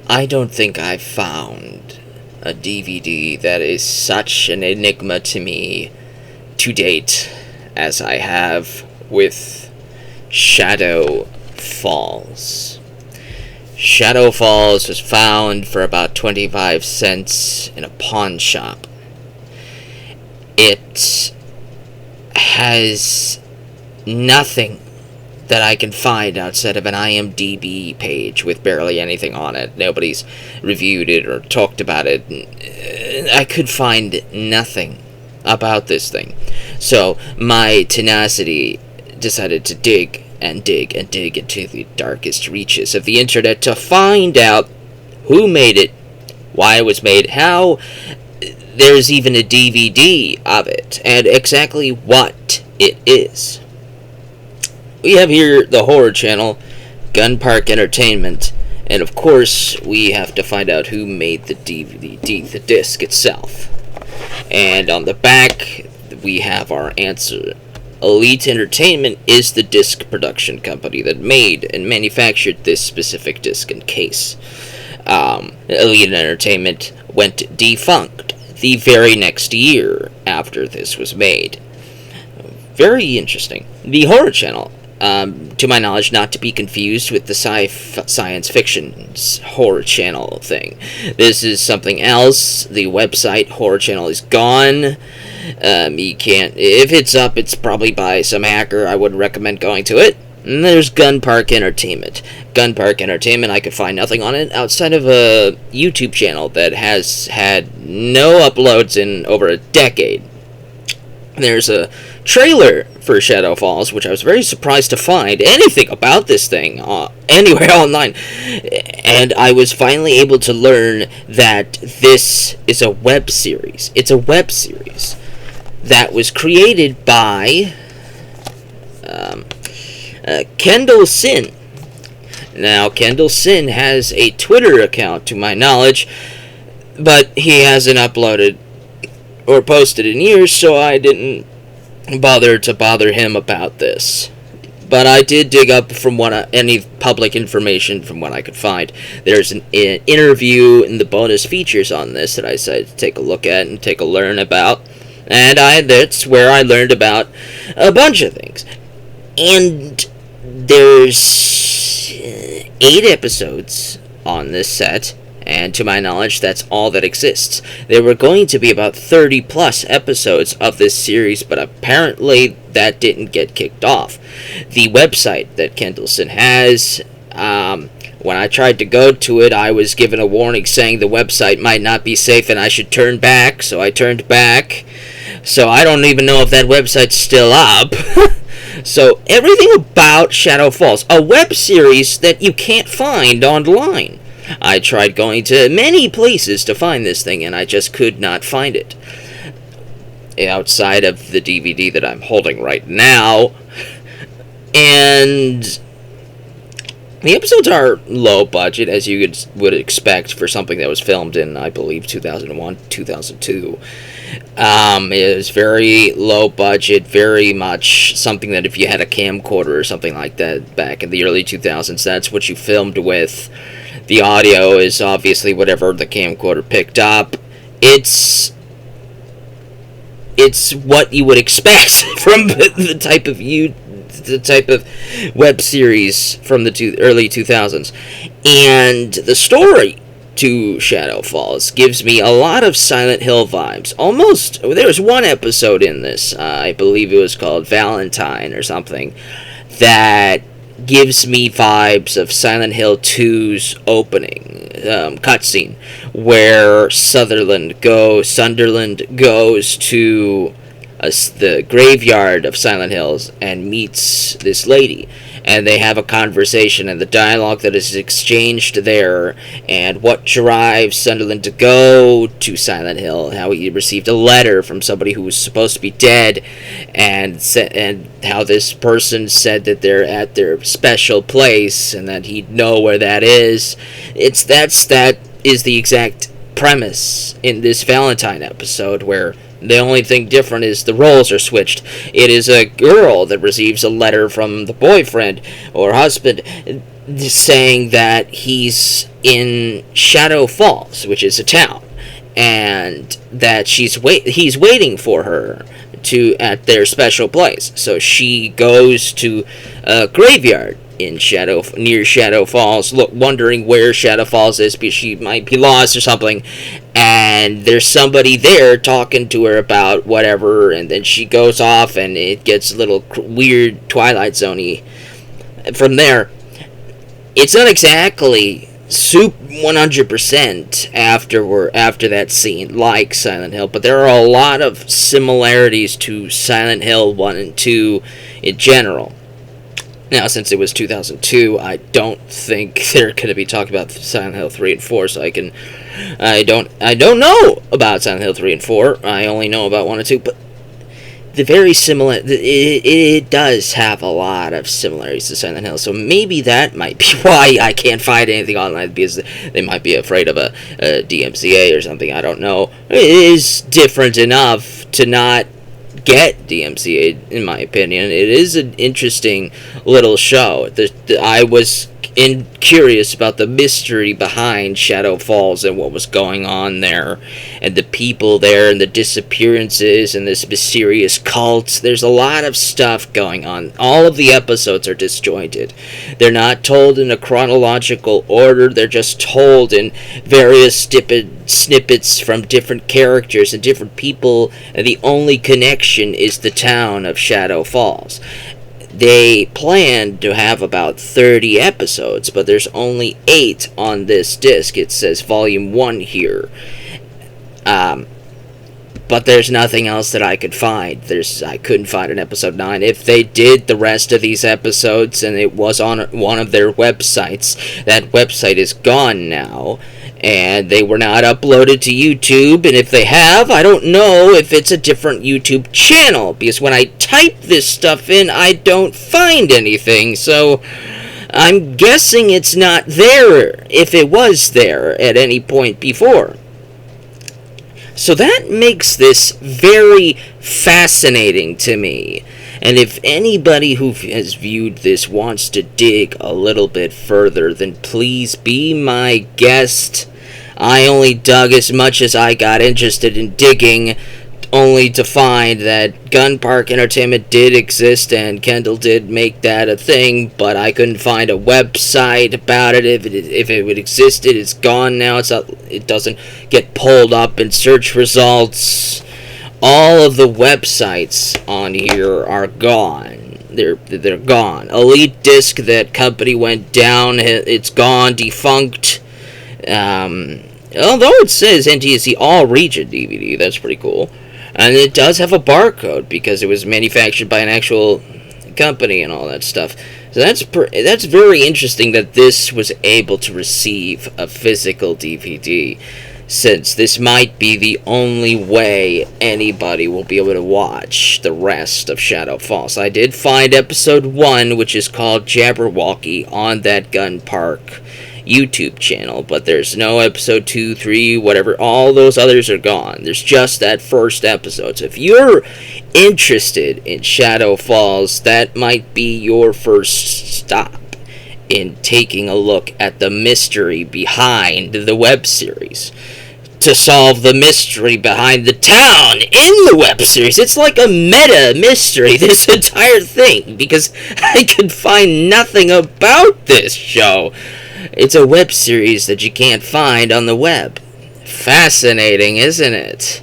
I don't think I've found a DVD that is such an enigma to me to date as I have with Shadow Falls. Shadow Falls was found for about 25 cents in a pawn shop. It has nothing that I can find outside of an IMDb page with barely anything on it. Nobody's reviewed it or talked about it. I could find nothing about this thing. So my tenacity decided to dig and dig and dig into the darkest reaches of the internet to find out who made it, why it was made, how there's even a DVD of it, and exactly what it is. We have here the horror channel, Gun Park Entertainment, and of course we have to find out who made the DVD, the disc itself. And on the back we have our answer. Elite Entertainment is the disc production company that made and manufactured this specific disc and case. Elite Entertainment went defunct the very next year after this was made. Very interesting. The horror channel, to my knowledge, not to be confused with the science fiction horror channel thing. This is something else. The website horror channel is gone. You can't. If it's up, it's probably by some hacker. I wouldn't recommend going to it. And there's Gun Park Entertainment. Gun Park Entertainment, I could find nothing on it outside of a YouTube channel that has had no uploads in over a decade. There's a trailer for Shadow Falls, which I was very surprised to find anything about this thing anywhere online. And I was finally able to learn that this is a web series. It's a web series that was created by Kendall Sin. Now, Kendall Sin has a Twitter account, to my knowledge, but he hasn't uploaded or posted in years, so I didn't bother him about this. But I did dig up from any public information from what I could find. There's an interview in the bonus features on this that I decided to take a look at and take a learn about. And that's where I learned about a bunch of things. And there's 8 episodes on this set, and to my knowledge, that's all that exists. There were going to be about 30 plus episodes of this series, but apparently that didn't get kicked off. The website that Kendallson has, when I tried to go to it, I was given a warning saying the website might not be safe and I should turn back, so I turned back. So I don't even know if that website's still up. So everything about Shadow Falls, a web series that you can't find online. I tried going to many places to find this thing, and I just could not find it. Outside of the DVD that I'm holding right now. And the episodes are low budget, as you would expect for something that was filmed in, I believe, 2001, 2002. It was very low budget, very much something that if you had a camcorder or something like that back in the early 2000s, that's what you filmed with. The audio is obviously whatever the camcorder picked up. It's what you would expect from the type of web series from the early 2000s. And the story to Shadow Falls gives me a lot of Silent Hill vibes. Almost, there was one episode in this, I believe it was called Valentine or something, that gives me vibes of Silent Hill 2's opening cutscene, where Sunderland goes to the graveyard of Silent Hills and meets this lady, and they have a conversation, and the dialogue that is exchanged there, and what drives Sunderland to go to Silent Hill, how he received a letter from somebody who was supposed to be dead, and how this person said that they're at their special place, and that he'd know where that is. That is the exact premise in this Valentine episode, where the only thing different is the roles are switched. It is a girl that receives a letter from the boyfriend or husband. saying that he's in Shadow Falls, which is a town, and that he's waiting for her at their special place. So she goes to a graveyard near Shadow Falls, wondering where Shadow Falls is because she might be lost or something. And there's somebody there talking to her about whatever, and then she goes off, and it gets a little weird Twilight Zone-y. From there, it's not exactly 100% after that scene like Silent Hill, but there are a lot of similarities to Silent Hill 1 and 2 in general. Now, since it was 2002, I don't think they're going to be talking about Silent Hill 3 and 4, so I don't know about Silent Hill 3 and 4. I only know about 1 and 2, but it does have a lot of similarities to Silent Hill, so maybe that might be why I can't find anything online, because they might be afraid of a DMCA or something. I don't know. It is different enough to not get DMCA, in my opinion. It is an interesting little show. I was curious about the mystery behind Shadow Falls and what was going on there, and the people there, and the disappearances, and this mysterious cult. There's a lot of stuff going on. All of the episodes are disjointed. They're not told in a chronological order. They're just told in various snippets from different characters and different people, and the only connection is the town of Shadow Falls. They planned to have about 30 episodes, but there's only 8 on this disc. It says Volume 1 here. But there's nothing else that I could find. I couldn't find an episode 9. If they did the rest of these episodes and it was on one of their websites, that website is gone now, and they were not uploaded to YouTube. And if they have, I don't know if it's a different YouTube channel, because when I type this stuff in, I don't find anything. So I'm guessing it's not there, if it was there at any point before. So that makes this very fascinating to me. And if anybody who has viewed this wants to dig a little bit further, then please be my guest. I only dug as much as I got interested in digging, only to find that Gun Park Entertainment did exist, and Kendall did make that a thing, but I couldn't find a website about it. If it existed, it's gone now. It doesn't get pulled up in search results. All of the websites on here are gone. They're gone. Elite Disc, that company went down. It's gone, defunct. Although it says NTSC All Region DVD, that's pretty cool. And it does have a barcode because it was manufactured by an actual company and all that stuff. So that's very interesting that this was able to receive a physical DVD, since this might be the only way anybody will be able to watch the rest of Shadow Falls. I did find episode 1, which is called Jabberwocky, on that Gun Park YouTube channel, but there's no episode 2, 3, whatever. All those others are gone. There's just that first episode. So if you're interested in Shadow Falls, that might be your first stop in taking a look at the mystery behind the web series. To solve the mystery behind the town in the web series. It's like a meta mystery, this entire thing, because I could find nothing about this show. It's a web series that you can't find on the web. Fascinating, isn't it?